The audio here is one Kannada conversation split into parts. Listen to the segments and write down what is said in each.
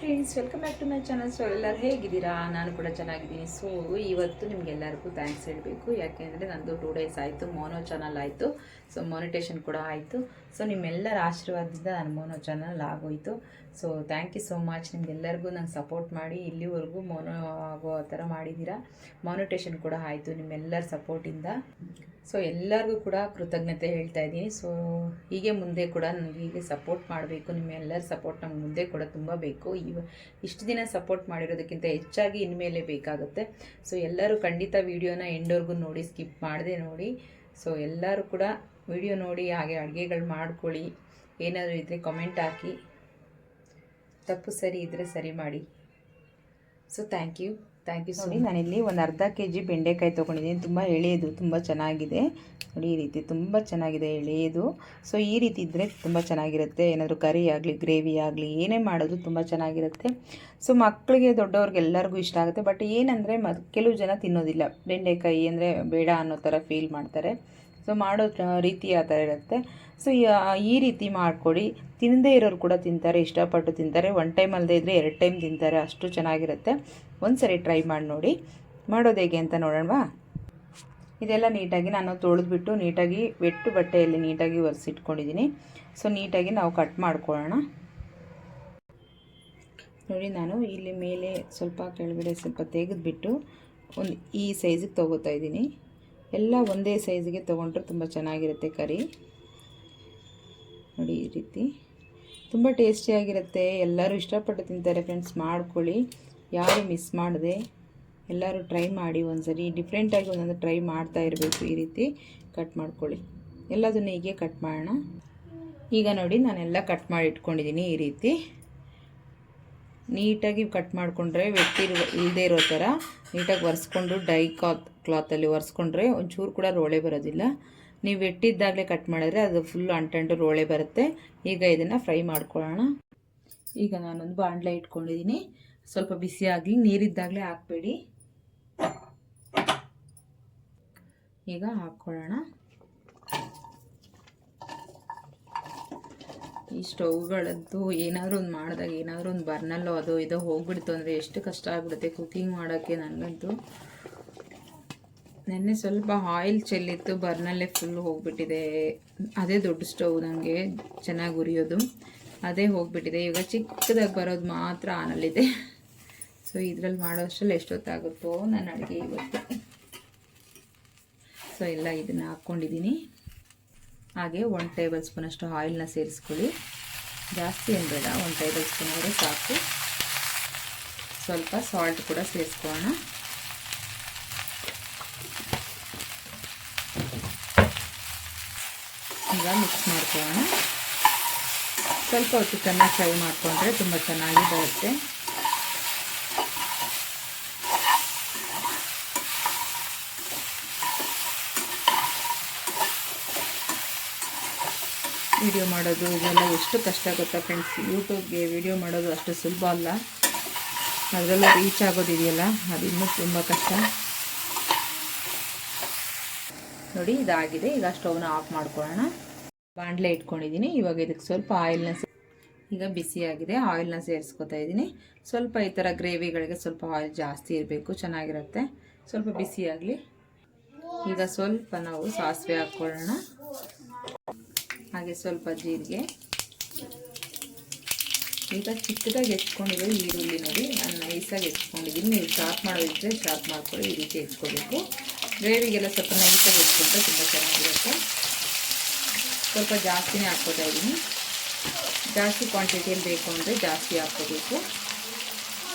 Friends, welcome back to my channel. So ಎಲ್ಲರೂ ಹೇಗಿದ್ದೀರಾ? ನಾನು ಕೂಡ ಚೆನ್ನಾಗಿದ್ದೀನಿ. ಸೊ ಇವತ್ತು ನಿಮಗೆಲ್ಲರಿಗೂ ಥ್ಯಾಂಕ್ಸ್ ಹೇಳಬೇಕು. ಯಾಕೆಂದರೆ ನಂದು 2 ಡೇಸ್ ಆಯಿತು, ಮೋನೋ ಚಾನಲ್ ಆಯಿತು. ಸೊ ಮಾನಿಟೇಷನ್ ಕೂಡ ಆಯಿತು. ಸೊ ನಿಮ್ಮೆಲ್ಲರ ಆಶೀರ್ವಾದದಿಂದ ನನ್ನ ಮೋನೋ ಚಾನಲ್ ಆಗೋಯಿತು. So thank you so much. ನಿಮಗೆಲ್ಲರಿಗೂ ನಂಗೆ ಸಪೋರ್ಟ್ ಮಾಡಿ ಇಲ್ಲಿವರೆಗೂ ಮೋನೋ ಆಗೋ ಥರ ಮಾಡಿದ್ದೀರಾ. ಮಾನಿಟೇಷನ್ ಕೂಡ ಆಯಿತು ನಿಮ್ಮೆಲ್ಲರ ಸಪೋರ್ಟಿಂದ. ಸೊ ಎಲ್ಲರಿಗೂ ಕೂಡ ಕೃತಜ್ಞತೆ ಹೇಳ್ತಾ ಇದ್ದೀನಿ. ಸೊ ಹೀಗೆ ಮುಂದೆ ಕೂಡ ನನಗೆ ಹೀಗೆ ಸಪೋರ್ಟ್ ಮಾಡಬೇಕು. ನಿಮ್ಮೆಲ್ಲರ ಸಪೋರ್ಟ್ ನಮ್ಗೆ ಮುಂದೆ ಕೂಡ ತುಂಬ ಬೇಕು. ಇಷ್ಟು ದಿನ ಸಪೋರ್ಟ್ ಮಾಡಿರೋದಕ್ಕಿಂತ ಹೆಚ್ಚಾಗಿ ಇನ್ಮೇಲೆ ಬೇಕಾಗುತ್ತೆ. ಸೊ ಎಲ್ಲರೂ ಖಂಡಿತ ವಿಡಿಯೋನ ಎಂಡ್ವರೆಗೂ ನೋಡಿ, ಸ್ಕಿಪ್ ಮಾಡದೆ ನೋಡಿ. ಸೊ ಎಲ್ಲರೂ ಕೂಡ ವಿಡಿಯೋ ನೋಡಿ, ಹಾಗೆ ಅಡುಗೆಗಳು ಮಾಡ್ಕೊಳ್ಳಿ. ಏನಾದರೂ ಇದ್ದರೆ ಕಮೆಂಟ್ ಹಾಕಿ, ತಪ್ಪು ಸರಿ ಇದ್ದರೆ ಸರಿ ಮಾಡಿ. ಸೊ ಥ್ಯಾಂಕ್ ಯು ನೋಡಿ. ನಾನಿಲ್ಲಿ ಒಂದು ಅರ್ಧ kg ಬೆಂಡೆಕಾಯಿ ತೊಗೊಂಡಿದ್ದೀನಿ. ತುಂಬ ಎಳೆಯದು, ತುಂಬ ಚೆನ್ನಾಗಿದೆ ನೋಡಿ. ಈ ರೀತಿ ತುಂಬ ಚೆನ್ನಾಗಿದೆ, ಎಳೆಯದು. ಸೊ ಈ ರೀತಿ ಇದ್ದರೆ ತುಂಬ ಚೆನ್ನಾಗಿರುತ್ತೆ. ಏನಾದರೂ ಕರಿ ಆಗಲಿ, ಗ್ರೇವಿ ಆಗಲಿ, ಏನೇ ಮಾಡೋದು ತುಂಬ ಚೆನ್ನಾಗಿರುತ್ತೆ. ಸೊ ಮಕ್ಕಳಿಗೆ, ದೊಡ್ಡವ್ರಿಗೆ ಎಲ್ಲರಿಗೂ ಇಷ್ಟ ಆಗುತ್ತೆ. ಬಟ್ ಏನಂದರೆ ಕೆಲವು ಜನ ತಿನ್ನೋದಿಲ್ಲ. ಬೆಂಡೆಕಾಯಿ ಅಂದರೆ ಬೇಡ ಅನ್ನೋ ಥರ ಫೀಲ್ ಮಾಡ್ತಾರೆ. ಸೊ ಮಾಡೋ ರೀತಿ ಆ ಥರ ಇರುತ್ತೆ. ಸೊ ಈ ರೀತಿ ಮಾಡಿಕೊಡಿ. ತಿನ್ನದೇ ಇರೋರು ಕೂಡ ತಿಂತಾರೆ, ಇಷ್ಟಪಟ್ಟು ತಿಂತಾರೆ. 1 ಟೈಮ್ ಅಲ್ಲದೆ ಇದ್ದರೆ 2 ಟೈಮ್ ತಿಂತಾರೆ, ಅಷ್ಟು ಚೆನ್ನಾಗಿರುತ್ತೆ. ಒಂದು ಸರಿ ಟ್ರೈ ಮಾಡಿ ನೋಡಿ. ಮಾಡೋದು ಹೇಗೆ ಅಂತ ನೋಡೋಣವಾ? ಇದೆಲ್ಲ ನೀಟಾಗಿ ನಾನು ತೊಳೆದ್ಬಿಟ್ಟು ನೀಟಾಗಿ ವೆಟ್ಟು ಬಟ್ಟೆಯಲ್ಲಿ ನೀಟಾಗಿ ಒರೆಸಿಟ್ಕೊಂಡಿದ್ದೀನಿ. ಸೊ ನೀಟಾಗಿ ನಾವು ಕಟ್ ಮಾಡ್ಕೊಳ್ಳೋಣ. ನೋಡಿ, ನಾನು ಇಲ್ಲಿ ಮೇಲೆ ಸ್ವಲ್ಪ, ಕೆಳಗಡೆ ಸ್ವಲ್ಪ ತೆಗೆದುಬಿಟ್ಟು ಒಂದು ಈ ಸೈಜಿಗೆ ತೊಗೋತಾ ಇದ್ದೀನಿ. ಎಲ್ಲ ಒಂದೇ ಸೈಜಿಗೆ ತೊಗೊಂಡ್ರೆ ತುಂಬ ಚೆನ್ನಾಗಿರುತ್ತೆ ಕರಿ. ನೋಡಿ, ಈ ರೀತಿ ತುಂಬ ಟೇಸ್ಟಿಯಾಗಿರುತ್ತೆ. ಎಲ್ಲರೂ ಇಷ್ಟಪಟ್ಟು ತಿಂತಾರೆ. ಫ್ರೆಂಡ್ಸ್, ಮಾಡ್ಕೊಳ್ಳಿ, ಯಾರು ಮಿಸ್ ಮಾಡಿದೆ. ಎಲ್ಲರೂ ಟ್ರೈ ಮಾಡಿ ಒಂದ್ಸರಿ. ಡಿಫ್ರೆಂಟಾಗಿ ಒಂದೊಂದು ಟ್ರೈ ಮಾಡ್ತಾ ಇರಬೇಕು. ಈ ರೀತಿ ಕಟ್ ಮಾಡ್ಕೊಳ್ಳಿ. ಎಲ್ಲದನ್ನು ಹೀಗೆ ಕಟ್ ಮಾಡೋಣ. ಈಗ ನೋಡಿ, ನಾನೆಲ್ಲ ಕಟ್ ಮಾಡಿ ಇಟ್ಕೊಂಡಿದ್ದೀನಿ. ಈ ರೀತಿ ನೀಟಾಗಿ ಕಟ್ ಮಾಡಿಕೊಂಡ್ರೆ, ಇಲ್ಲದೇ ಇರೋ ಥರ ನೀಟಾಗಿ ಒರೆಸ್ಕೊಂಡು ಡೈ ಕ್ಲಾತಲ್ಲಿ ಒರೆಸ್ಕೊಂಡ್ರೆ ಒಂಚೂರು ಕೂಡ ರೋಳೆ ಬರೋದಿಲ್ಲ. ನೀವು ವೆಟ್ಟಿದ್ದಾಗಲೇ ಕಟ್ ಮಾಡಿದ್ರೆ ಅದು ಫುಲ್ಲು ಅಂಟಂಟು ರೋಳೆ ಬರುತ್ತೆ. ಈಗ ಇದನ್ನು ಫ್ರೈ ಮಾಡ್ಕೊಳ್ಳೋಣ. ಈಗ ನಾನೊಂದು ಬಾಣಲೆ ಇಟ್ಕೊಂಡಿದ್ದೀನಿ. ಸ್ವಲ್ಪ ಬಿಸಿ ಆಗಲಿ, ನೀರಿದ್ದಾಗಲೇ ಹಾಕಬೇಡಿ. ಈಗ ಹಾಕ್ಕೊಳ್ಳೋಣ. ಈ ಸ್ಟವ್ಗಳಂತೂ ಏನಾದರೂ ಒಂದು ಮಾಡಿದಾಗ, ಏನಾದರೂ ಒಂದು ಬರ್ನಲ್ಲೋ ಅದೋ ಇದೋ ಹೋಗ್ಬಿಡ್ತು ಅಂದರೆ ಎಷ್ಟು ಕಷ್ಟ ಆಗಿಬಿಡುತ್ತೆ ಕುಕ್ಕಿಂಗ್ ಮಾಡೋಕ್ಕೆ. ನನಗಂತೂ ನೆನ್ನೆ ಸ್ವಲ್ಪ ಆಯಿಲ್ ಚೆಲ್ಲಿತ್ತು, ಬರ್ನಲ್ಲೇ ಫುಲ್ ಹೋಗಿಬಿಟ್ಟಿದೆ. ಅದೇ ದೊಡ್ಡ ಸ್ಟವ್ ನನಗೆ ಚೆನ್ನಾಗಿ ಉರಿಯೋದು, ಅದೇ ಹೋಗಿಬಿಟ್ಟಿದೆ. ಈಗ ಚಿಕ್ಕದಾಗಿ ಬರೋದು ಮಾತ್ರ ಆನಲ್ಲಿದೆ. ಸೊ ಇದರಲ್ಲಿ ಮಾಡೋ ಅಷ್ಟರಲ್ಲಿ ಎಷ್ಟೊತ್ತಾಗುತ್ತೋ ನನ್ನ ಅಡುಗೆ ಇವತ್ತು. ಸೊ ಎಲ್ಲ ಇದನ್ನು ಹಾಕ್ಕೊಂಡಿದ್ದೀನಿ. ಹಾಗೆ 1 ಟೇಬಲ್ ಸ್ಪೂನಷ್ಟು ಆಯಿಲ್ನ ಸೇರಿಸ್ಕೊಳ್ಳಿ. ಜಾಸ್ತಿ ಏನು ಬೇಡ, 1 ಟೇಬಲ್ ಸ್ಪೂನ್ ಆದರೆ ಸಾಕು. ಸ್ವಲ್ಪ ಸಾಲ್ಟ್ ಕೂಡ ಸೇರಿಸ್ಕೊಳ್ಳೋಣ. ಈಗ ಮಿಕ್ಸ್ ಮಾಡ್ಕೊಳ್ಳೋಣ. ಸ್ವಲ್ಪ ಹೊತ್ತು ಚೆನ್ನಾಗಿ ಫ್ರೈ ಮಾಡಿಕೊಂಡ್ರೆ ತುಂಬ ಚೆನ್ನಾಗಿ ಬರುತ್ತೆ. ವಿಡಿಯೋ ಮಾಡೋದು ಇದೆಲ್ಲ ಎಷ್ಟು ಕಷ್ಟ ಆಗುತ್ತಾ ಫ್ರೆಂಡ್ಸ್. ಯೂಟ್ಯೂಬ್ಗೆ ವಿಡಿಯೋ ಮಾಡೋದು ಅಷ್ಟು ಸುಲಭ ಅಲ್ಲ. ಅದರಲ್ಲೂ ರೀಚ್ ಆಗೋದಿದೆಯಲ್ಲ, ಅದು ಇನ್ನೂ ತುಂಬ ಕಷ್ಟ. ನೋಡಿ, ಇದಾಗಿದೆ. ಈಗ ಸ್ಟವ್ನ ಆಫ್ ಮಾಡ್ಕೊಳ್ಳೋಣ. ಬಾಣಲೆ ಇಟ್ಕೊಂಡಿದ್ದೀನಿ. ಇವಾಗ ಇದಕ್ಕೆ ಸ್ವಲ್ಪ ಆಯಿಲ್ನ ಈಗ ಬಿಸಿಯಾಗಿದೆ, ಆಯಿಲ್ನ ಸೇರಿಸ್ಕೊತಾ ಇದ್ದೀನಿ. ಸ್ವಲ್ಪ ಈ ಥರ ಗ್ರೇವಿಗಳಿಗೆ ಸ್ವಲ್ಪ ಆಯಿಲ್ ಜಾಸ್ತಿ ಇರಬೇಕು, ಚೆನ್ನಾಗಿರುತ್ತೆ. ಸ್ವಲ್ಪ ಬಿಸಿಯಾಗಲಿ. ಈಗ ಸ್ವಲ್ಪ ನಾವು ಸಾಸಿವೆ ಹಾಕ್ಕೊಳ್ಳೋಣ. ಹಾಗೆ ಸ್ವಲ್ಪ ಜೀರಿಗೆ. ಈಗ ಚಿಕ್ಕದಾಗಿ ಹೆಚ್ಕೊಂಡಿರೋ ಈರುಳ್ಳಿ ನೋಡಿ, ನಾನು ನೈಸಾಗಿ ಹೆಚ್ಕೊಂಡಿದ್ದೀನಿ. ನೀವು ಶಾರ್ಪ್ ಮಾಡೋದಿದ್ರೆ ಶಾರ್ಪ್ ಮಾಡ್ಕೊಳ್ಳಿ. ಈ ರೀತಿ ಹೆಚ್ಕೋಬೇಕು. ಗ್ರೇವಿಗೆಲ್ಲ ಸ್ವಲ್ಪ ನೈಸಾಗಿ ಹೆಚ್ಕೊಂಡ್ರೆ ತುಂಬ ಚೆನ್ನಾಗಿರುತ್ತೆ. ಸ್ವಲ್ಪ ಜಾಸ್ತಿನೇ ಹಾಕ್ಕೋತಾ ಇದ್ದೀನಿ. ಜಾಸ್ತಿ ಕ್ವಾಂಟಿಟಿಯಲ್ಲಿ ಬೇಕು ಅಂದರೆ ಜಾಸ್ತಿ ಹಾಕ್ಕೋಬೇಕು.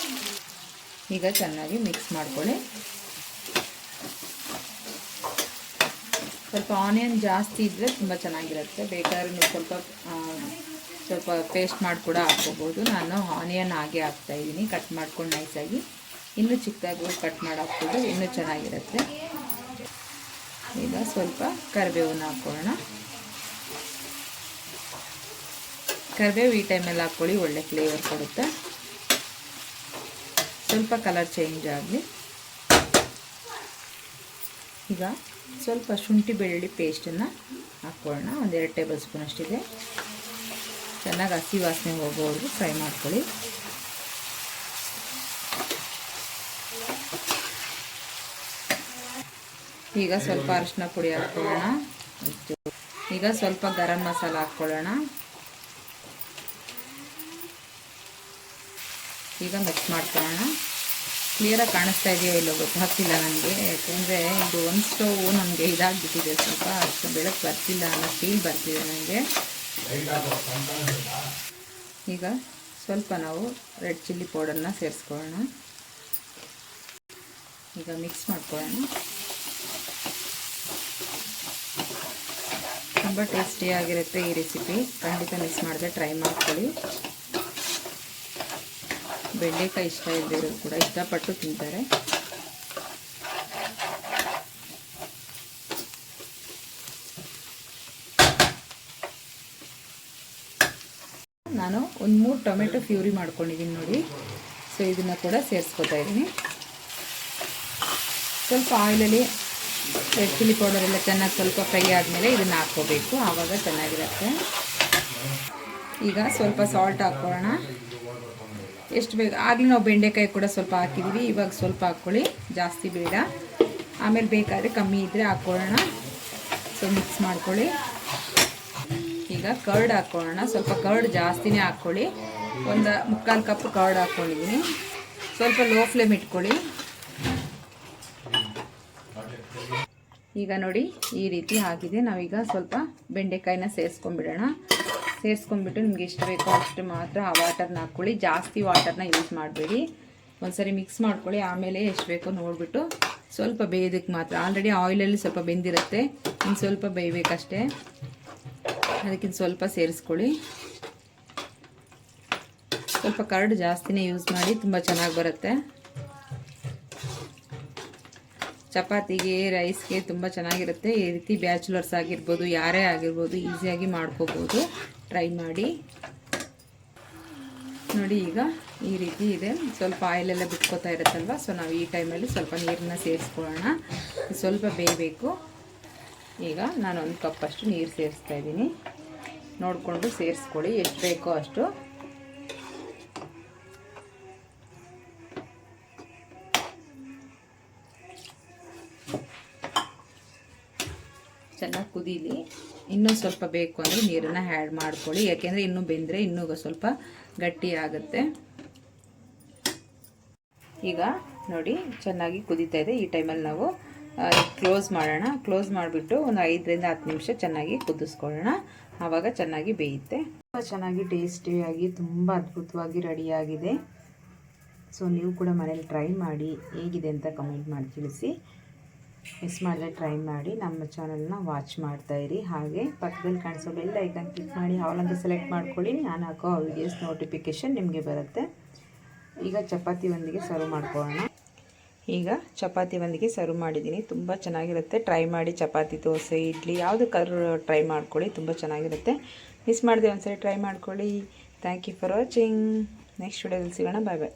ಈಗ ಚೆನ್ನಾಗಿ ಮಿಕ್ಸ್ ಮಾಡ್ಕೊಳ್ಳಿ. ಸ್ವಲ್ಪ ಆನಿಯನ್ ಜಾಸ್ತಿ ಇದ್ದರೆ ತುಂಬ ಚೆನ್ನಾಗಿರುತ್ತೆ. ಬೇಕಾದ್ರೆ ನೀವು ಸ್ವಲ್ಪ ಪೇಸ್ಟ್ ಮಾಡಿ ಕೂಡ ಹಾಕ್ಕೋಬೋದು. ನಾನು ಆನಿಯನ್ ಹಾಗೆ ಹಾಕ್ತಾಯಿದ್ದೀನಿ, ಕಟ್ ಮಾಡ್ಕೊಂಡು ನೈಸಾಗಿ. ಇನ್ನೂ ಚಿಕ್ಕದಾಗಿ ಕಟ್ ಮಾಡಿ ಹಾಕ್ಬೋದು, ಇನ್ನೂ ಚೆನ್ನಾಗಿರುತ್ತೆ. ಈಗ ಸ್ವಲ್ಪ ಕರಿಬೇವನ್ನ ಹಾಕ್ಕೊಳ್ಳೋಣ. ಕರಿಬೇವು ಈ ಟೈಮಲ್ಲಿ ಹಾಕ್ಕೊಳ್ಳಿ, ಒಳ್ಳೆ ಫ್ಲೇವರ್ ಕೊಡುತ್ತೆ. ಸ್ವಲ್ಪ ಕಲರ್ ಚೇಂಜ್ ಆಗಲಿ. ಈಗ ಸ್ವಲ್ಪ ಶುಂಠಿ ಬೆಳ್ಳುಳ್ಳಿ ಪೇಸ್ಟನ್ನು ಹಾಕ್ಕೊಳ್ಳೋಣ. 1-2 ಟೇಬಲ್ ಸ್ಪೂನ್ ಅಷ್ಟಿದೆ. ಚೆನ್ನಾಗಿ ಹಸಿ ವಾಸನೆ ಹೋಗೋವರೆಗೂ ಫ್ರೈ ಮಾಡ್ಕೊಳ್ಳಿ. ಈಗ ಸ್ವಲ್ಪ ಅರಿಶಿನ ಪುಡಿ ಹಾಕ್ಕೊಳ್ಳೋಣ. ಈಗ ಸ್ವಲ್ಪ ಗರಂ ಮಸಾಲ ಹಾಕ್ಕೊಳ್ಳೋಣ. ಈಗ ಮಿಕ್ಸ್ ಮಾಡ್ಕೊಳ್ಳೋಣ. ಕ್ಲಿಯರಾಗಿ ಕಾಣಿಸ್ತಾ ಇದೆಯೋ ಇಲ್ಲೋ ಗೊತ್ತಾಗ್ತಿಲ್ಲ ನನಗೆ, ಯಾಕೆಂದರೆ ಇದು ಒಂದು ಸ್ಟವ್ ನಮಗೆ ಇದಾಗಿಬಿಟ್ಟಿದೆ, ಸ್ವಲ್ಪ ಅಷ್ಟು ಬೆಳಕು ಬರ್ತಿಲ್ಲ ಅನ್ನೋ ಫೀಲ್ ಬರ್ತಿದೆ ನನಗೆ. ಈಗ ಸ್ವಲ್ಪ ನಾವು ರೆಡ್ ಚಿಲ್ಲಿ ಪೌಡರ್ನ ಸೇರಿಸ್ಕೊಳ್ಳೋಣ. ಈಗ ಮಿಕ್ಸ್ ಮಾಡ್ಕೊಳ್ಳೋಣ. ತುಂಬ ಟೇಸ್ಟಿಯಾಗಿರುತ್ತೆ ಈ ರೆಸಿಪಿ, ಖಂಡಿತ ಮಿಸ್ ಮಾಡಿದೆ ಟ್ರೈ ಮಾಡ್ಕೊಳ್ಳಿ. ಬೆಂಡೆಕಾಯಿ ಇಷ್ಟ ಇಲ್ಲದಿರೋರು ಕೂಡ ಇಷ್ಟಪಟ್ಟು ತಿಂತಾರೆ. ನಾನು ಒಂದು 3 ಟೊಮೆಟೊ ಪ್ಯೂರಿ ಮಾಡ್ಕೊಂಡಿದ್ದೀನಿ ನೋಡಿ. ಸೊ ಇದನ್ನು ಕೂಡ ಸೇರಿಸ್ಕೊತಾ ಇದ್ದೀನಿ. ಸ್ವಲ್ಪ ಆಯಿಲಲ್ಲಿ ರೆಡ್ ಚಿಲ್ಲಿ ಪೌಡರ್ ಎಲ್ಲ ಚೆನ್ನಾಗಿ ಸ್ವಲ್ಪ ಫ್ರೈ ಆದಮೇಲೆ ಇದನ್ನು ಹಾಕ್ಕೋಬೇಕು, ಆವಾಗ ಚೆನ್ನಾಗಿರುತ್ತೆ. ಈಗ ಸ್ವಲ್ಪ ಸಾಲ್ಟ್ ಹಾಕ್ಕೊಳ್ಳೋಣ. ಎಷ್ಟು ಬೇಕು, ಆಗಲೇ ನಾವು ಬೆಂಡೆಕಾಯಿ ಕೂಡ ಸ್ವಲ್ಪ ಹಾಕಿದ್ದೀವಿ, ಇವಾಗ ಸ್ವಲ್ಪ ಹಾಕ್ಕೊಳ್ಳಿ, ಜಾಸ್ತಿ ಬೇಡ. ಆಮೇಲೆ ಬೇಕಾದರೆ ಕಮ್ಮಿ ಇದ್ದರೆ ಹಾಕ್ಕೊಳ್ಳೋಣ. ಸೊ ಮಿಕ್ಸ್ ಮಾಡ್ಕೊಳ್ಳಿ. ಈಗ ಕರ್ಡ್ ಹಾಕ್ಕೊಳ್ಳೋಣ. ಸ್ವಲ್ಪ ಕರ್ಡ್ ಜಾಸ್ತಿನೇ ಹಾಕ್ಕೊಳ್ಳಿ. ಒಂದು 3/4 ಕಪ್ ಕರ್ಡ್ ಹಾಕ್ಕೊಂಡಿದ್ದೀನಿ. ಸ್ವಲ್ಪ ಲೋ ಫ್ಲೇಮ್ ಇಟ್ಕೊಳ್ಳಿ. ಈಗ ನೋಡಿ ಈ ರೀತಿ ಆಗಿದೆ. ನಾವೀಗ ಸ್ವಲ್ಪ ಬೆಂಡೆಕಾಯಿನ ಸೇರಿಸ್ಕೊಂಡ್ಬಿಡೋಣ. ಸೇರಿಸ್ಕೊಂಡ್ಬಿಟ್ಟು ನಿಮ್ಗೆ ಎಷ್ಟು ಬೇಕೋ ಅಷ್ಟು ಮಾತ್ರ ಆ ವಾಟರ್ನ ಹಾಕ್ಕೊಳ್ಳಿ, ಜಾಸ್ತಿ ವಾಟರ್ನ ಯೂಸ್ ಮಾಡಬೇಡಿ. ಒಂದ್ಸರಿ ಮಿಕ್ಸ್ ಮಾಡ್ಕೊಳ್ಳಿ, ಆಮೇಲೆ ಎಷ್ಟು ಬೇಕೋ ನೋಡಿಬಿಟ್ಟು ಸ್ವಲ್ಪ ಬೇಯೋದಕ್ಕೆ ಮಾತ್ರ. ಆಲ್ರೆಡಿ ಆಯಿಲಲ್ಲಿ ಸ್ವಲ್ಪ ಬೆಂದಿರುತ್ತೆ, ಇನ್ನು ಸ್ವಲ್ಪ ಬೇಯಬೇಕಷ್ಟೇ, ಅದಕ್ಕಿಂತ ಸ್ವಲ್ಪ ಸೇರಿಸ್ಕೊಳ್ಳಿ. ಸ್ವಲ್ಪ ಕರ್ಡ್ ಜಾಸ್ತಿನೇ ಯೂಸ್ ಮಾಡಿ, ತುಂಬ ಚೆನ್ನಾಗಿ ಬರುತ್ತೆ. ಚಪಾತಿಗೆ, ರೈಸ್ಗೆ ತುಂಬ ಚೆನ್ನಾಗಿರುತ್ತೆ. ಈ ರೀತಿ ಬ್ಯಾಚುಲರ್ಸ್ ಆಗಿರ್ಬೋದು, ಯಾರೇ ಆಗಿರ್ಬೋದು, ಈಸಿಯಾಗಿ ಮಾಡ್ಕೋಬೋದು. ಟ್ರೈ ಮಾಡಿ ನೋಡಿ. ಈಗ ಈ ರೀತಿ ಇದೆ, ಸ್ವಲ್ಪ ಆಯಿಲೆಲ್ಲ ಬಿಟ್ಕೋತಾ ಇರುತ್ತಲ್ವ. ಸೊ ನಾವು ಈ ಟೈಮಲ್ಲಿ ಸ್ವಲ್ಪ ನೀರನ್ನ ಸೇರಿಸ್ಕೊಳ್ಳೋಣ. ಸ್ವಲ್ಪ ಬೇಯಬೇಕು. ಈಗ ನಾನು 1 ಕಪ್ ಅಷ್ಟು ನೀರು ಸೇರಿಸ್ತಾ ಇದ್ದೀನಿ. ನೋಡಿಕೊಂಡು ಸೇರಿಸ್ಕೊಳ್ಳಿ, ಎಷ್ಟು ಬೇಕೋ ಅಷ್ಟು. ಚೆನ್ನಾಗಿ ಕುದೀಲಿ. ಇನ್ನೂ ಸ್ವಲ್ಪ ಬೇಕು ಅಂದರೆ ನೀರನ್ನು ಆ್ಯಡ್ ಮಾಡ್ಕೊಳ್ಳಿ, ಯಾಕೆಂದರೆ ಇನ್ನೂ ಬೆಂದರೆ ಇನ್ನೂ ಸ್ವಲ್ಪ ಗಟ್ಟಿ ಆಗುತ್ತೆ. ಈಗ ನೋಡಿ ಚೆನ್ನಾಗಿ ಕುದೀತಾ ಇದೆ. ಈ ಟೈಮಲ್ಲಿ ನಾವು ಕ್ಲೋಸ್ ಮಾಡೋಣ. ಕ್ಲೋಸ್ ಮಾಡಿಬಿಟ್ಟು ಒಂದು 5 ರಿಂದ 10 ನಿಮಿಷ ಚೆನ್ನಾಗಿ ಕುದಿಸ್ಕೊಳ್ಳೋಣ, ಆವಾಗ ಚೆನ್ನಾಗಿ ಬೇಯುತ್ತೆ. ತುಂಬ ಚೆನ್ನಾಗಿ ಟೇಸ್ಟಿಯಾಗಿ ತುಂಬ ಅದ್ಭುತವಾಗಿ ರೆಡಿಯಾಗಿದೆ. ಸೊ ನೀವು ಕೂಡ ಮನೇಲಿ ಟ್ರೈ ಮಾಡಿ, ಹೇಗಿದೆ ಅಂತ ಕಮೆಂಟ್ ಮಾಡಿ ತಿಳಿಸಿ. ಮಿಸ್ ಮಾಡಿದ್ರೆ ಟ್ರೈ ಮಾಡಿ, ನಮ್ಮ ಚಾನಲ್ನ ವಾಚ್ ಮಾಡ್ತಾಯಿರಿ. ಹಾಗೆ ಪಕ್ಕದಲ್ಲಿ ಕಾಣಿಸೋ ಬೆಲ್ ಐಕನ್ ಕ್ಲಿಕ್ ಮಾಡಿ ಆಲ್ ಅಂತ ಸೆಲೆಕ್ಟ್ ಮಾಡ್ಕೊಳ್ಳಿ. ನಾನು ಹಾಕೋ ವೀಡಿಯೋಸ್ ನೋಟಿಫಿಕೇಷನ್ ನಿಮಗೆ ಬರುತ್ತೆ. ಈಗ ಚಪಾತಿ ಒಂದಿಗೆ ಸರ್ವ್ ಮಾಡ್ಕೊಳ್ಳೋಣ. ಈಗ ಚಪಾತಿ ಒಂದಿಗೆ ಸರ್ವ್ ಮಾಡಿದ್ದೀನಿ. ತುಂಬ ಚೆನ್ನಾಗಿರುತ್ತೆ, ಟ್ರೈ ಮಾಡಿ. ಚಪಾತಿ, ದೋಸೆ, ಇಡ್ಲಿ ಯಾವುದಕ್ಕಾದ್ರೂ ಟ್ರೈ ಮಾಡ್ಕೊಳ್ಳಿ, ತುಂಬ ಚೆನ್ನಾಗಿರುತ್ತೆ. ಮಿಸ್ ಮಾಡಿದೆ ಒಂದ್ಸರಿ ಟ್ರೈ ಮಾಡ್ಕೊಳ್ಳಿ. Thank you for watching. Next ವಿಡಿಯೋದಲ್ಲಿ ಸಿಗೋಣ. ಬಾಯ್ ಬಾಯ್.